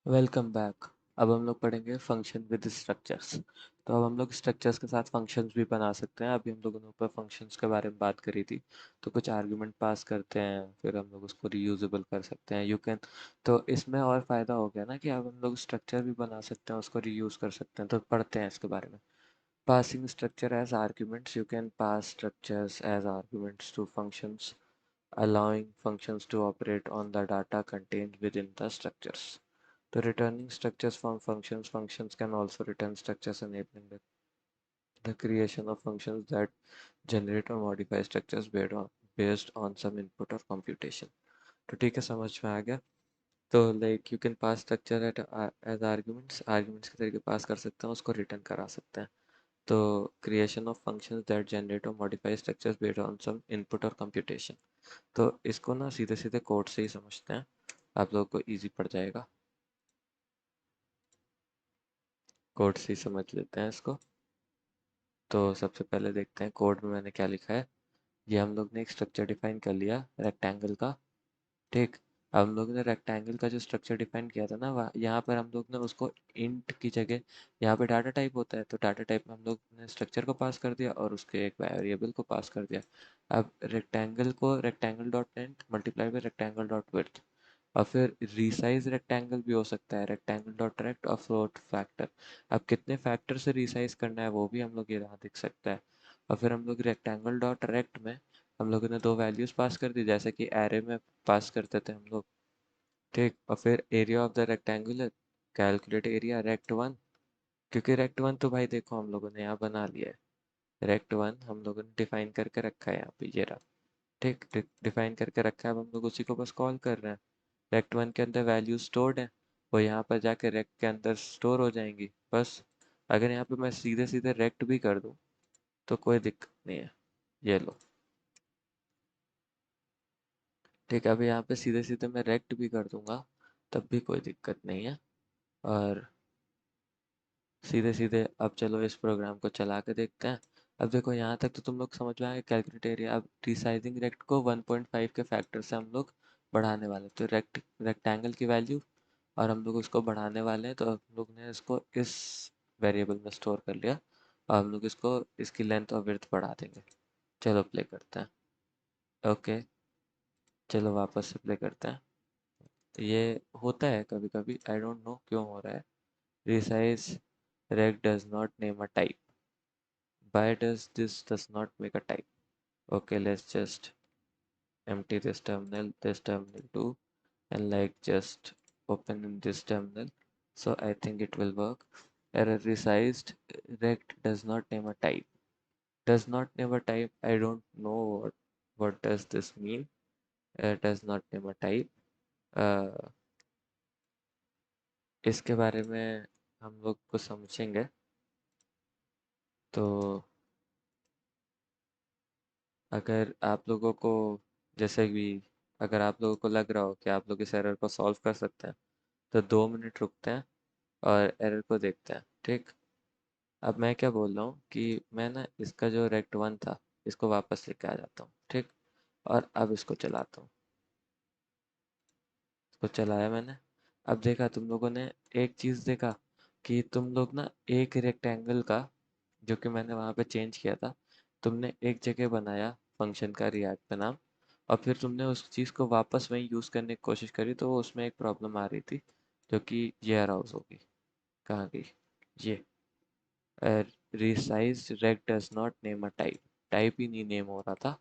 Welcome back. अब हम लोग पढ़ेंगे फंक्शन विद स्ट्रक्चर्स। तो अब हम लोग स्ट्रक्चर्स के साथ फंक्शंस भी बना सकते हैं। अभी हम लोगों ने ऊपर फंक्शंस के बारे में बात करी थी। तो कुछ आर्गुमेंट पास करते हैं, फिर हम लोग उसको रीयूजेबल कर सकते हैं। यू कैन, तो इसमें और फ़ायदा हो गया ना कि अब हम लोग स्ट्रक्चर भी बना सकते हैं, उसको रीयूज़ कर सकते हैं। तो पढ़ते हैं इसके बारे में। Passing structure as arguments, you can pass structures as arguments to functions, allowing functions to operate on the data contained within the structures. To returning structures from functions, functions can also return structures enabling the creation of functions that generate or modify structures based on some input or computation. तो ठीक है, समझ में आ गया। तो like you can pass structure at as arguments, arguments के तरीके पास कर सकते हैं, उसको रिटर्न करा सकते हैं। तो creation of functions that generate और modify structures based on some input और कंप्यूटेशन। तो इसको ना सीधे सीधे कोड से ही समझते हैं, आप लोगों को इजी पड़ जाएगा। कोड से ही समझ लेते हैं इसको। तो सबसे पहले देखते हैं कोड में मैंने क्या लिखा है। ये हम लोग ने एक स्ट्रक्चर डिफाइन कर लिया रेक्टेंगल का। ठीक। अब हम लोग ने रेक्टेंगल का जो स्ट्रक्चर डिफाइन किया था ना, वहाँ यहाँ पर हम लोग ने उसको इंट की जगह, यहाँ पे डाटा टाइप होता है, तो डाटा टाइप में हम लोग ने स्ट्रक्चर को पास कर दिया और उसके एक वेरिएबल को पास कर दिया। अब रेक्टेंगल को rectangle dot length multiply by rectangle dot width, और फिर रिसाइज रेक्टेंगल भी हो सकता है, रेक्टेंगल डॉट रेक्ट और फ्लोट फैक्टर। अब कितने फैक्टर से रिसाइज करना है वो भी हम लोग ये यहाँ दिख सकता है। और फिर हम लोग रेक्टेंगल डॉट रेक्ट में हम लोगों ने दो वैल्यूज पास कर दी, जैसे कि एरे में पास करते थे हम लोग। ठीक। और फिर area of the rectangular, calculate area rect one, क्योंकि रेक्ट वन तो भाई देखो हम लोगों ने यहाँ बना लिया है। रेक्ट वन हम लोगों ने डिफाइन करके रखा है यहाँ पे, ये रहा। ठीक, डिफाइन करके रखा है, अब हम लोग उसी को बस कॉल कर रहे हैं। रेक्ट वन के अंदर वैल्यू स्टोर्ड है, वो यहाँ पर जाके रेक्ट के अंदर स्टोर हो जाएंगी बस। अगर यहाँ पे मैं सीधे सीधे रेक्ट भी कर दूँ तो कोई दिक्कत नहीं है। ये लो। ठीक है, अभी यहाँ पे सीधे सीधे मैं रेक्ट भी कर दूंगा तब भी कोई दिक्कत नहीं है। और सीधे सीधे अब चलो इस प्रोग्राम को चला के देखते हैं। अब देखो यहाँ तक तो तुम लोग समझ में आए कैलकुलेट एरिया। अब रिसाइजिंग रेक्ट को 1.5 के फैक्टर से हम लोग बढ़ाने वाले, तो रेक्टेंगल की वैल्यू और हम लोग उसको बढ़ाने वाले हैं, तो हम लोग ने इसको इस वेरिएबल में स्टोर कर लिया और हम लोग इसको इसकी लेंथ और विड्थ बढ़ा देंगे। चलो प्ले करते हैं। ओके, चलो वापस से प्ले करते हैं। तो ये होता है कभी कभी, आई डोंट नो क्यों हो रहा है। Resize rect does not name a type. Why does this does not make a type? Okay, let's just empty this terminal too, and like just open in this terminal. So I think it will work. Error resized rect does not name a type. Does not name a type. I don't know what does this mean. Does not name a type. Uh, इसके बारे में हम लोग कुछ समझेंगे। तो अगर आप लोगों को, जैसे भी, अगर आप लोगों को लग रहा हो कि आप लोग इस एरर को सॉल्व कर सकते हैं तो 2 मिनट रुकते हैं और एरर को देखते हैं। ठीक। अब मैं क्या बोल रहा हूँ कि मैं ना इसका जो रेक्ट वन था इसको वापस लेके आ जाता हूँ। ठीक। और अब इसको चलाता हूँ। इसको चलाया मैंने। अब देखा तुम लोगों ने, एक चीज़ देखा कि तुम लोग ना एक रेक्टेंगल का, जो कि मैंने वहाँ पे चेंज किया था, तुमने एक जगह बनाया फंक्शन का रिएक्ट पे नाम, और फिर तुमने उस चीज़ को वापस वहीं यूज़ करने की कोशिश करी तो उसमें एक प्रॉब्लम आ रही थी, जो कि ये अराउज होगी। कहाँ गई ये? Resize rect does not name a type. Type ही नहीं नेम हो रहा था,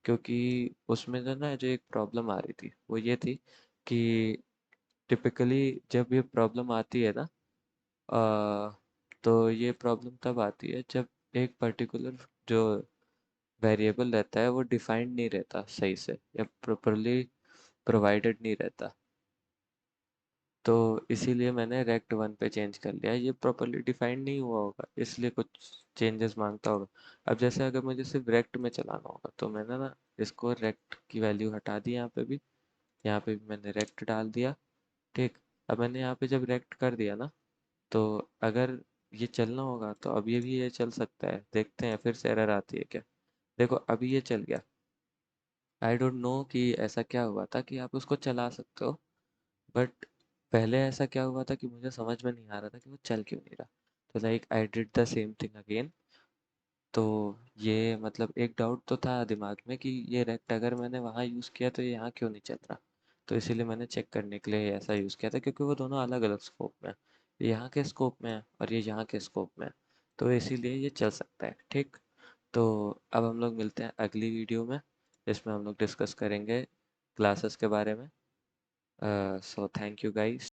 क्योंकि उसमें जो ना जो एक प्रॉब्लम आ रही थी वो ये थी कि टिपिकली जब ये प्रॉब्लम आती है ना, तो ये प्रॉब्लम तब आती है जब एक पर्टिकुलर जो वेरिएबल रहता है वो डिफाइंड नहीं रहता सही से, या प्रॉपरली प्रोवाइडेड नहीं रहता। तो इसीलिए मैंने रेक्ट वन पे चेंज कर लिया। ये प्रॉपरली डिफाइंड नहीं हुआ होगा इसलिए कुछ चेंजेस मांगता होगा। अब जैसे अगर मुझे सिर्फ रेक्ट में चलाना होगा तो मैंने ना इसको रेक्ट की वैल्यू हटा दी, यहाँ पे भी मैंने रेक्ट डाल दिया। ठीक। अब मैंने यहाँ पे जब रेक्ट कर दिया ना, तो अगर ये चलना होगा तो अब ये भी ये चल सकता है। देखते हैं फिर से एरर आती है क्या। देखो अभी ये चल गया। आई डोंट नो कि ऐसा क्या हुआ था कि आप उसको चला सकते हो, बट पहले ऐसा क्या हुआ था कि मुझे समझ में नहीं आ रहा था कि वो चल क्यों नहीं रहा। तो like I did the same thing again. तो ये मतलब एक डाउट तो था दिमाग में कि ये रेक्ट अगर मैंने वहाँ यूज़ किया तो ये यहाँ क्यों नहीं चल रहा। तो इसीलिए मैंने चेक करने के लिए ऐसा यूज़ किया था, क्योंकि वो दोनों अलग अलग स्कोप में है। ये यहाँ के स्कोप में है और ये यहाँ के स्कोप में है। तो इसीलिए ये चल सकता है। ठीक। तो अब हम लोग मिलते हैं अगली वीडियो में, जिसमें हम लोग डिस्कस करेंगे क्लासेस के बारे में। So thank you guys.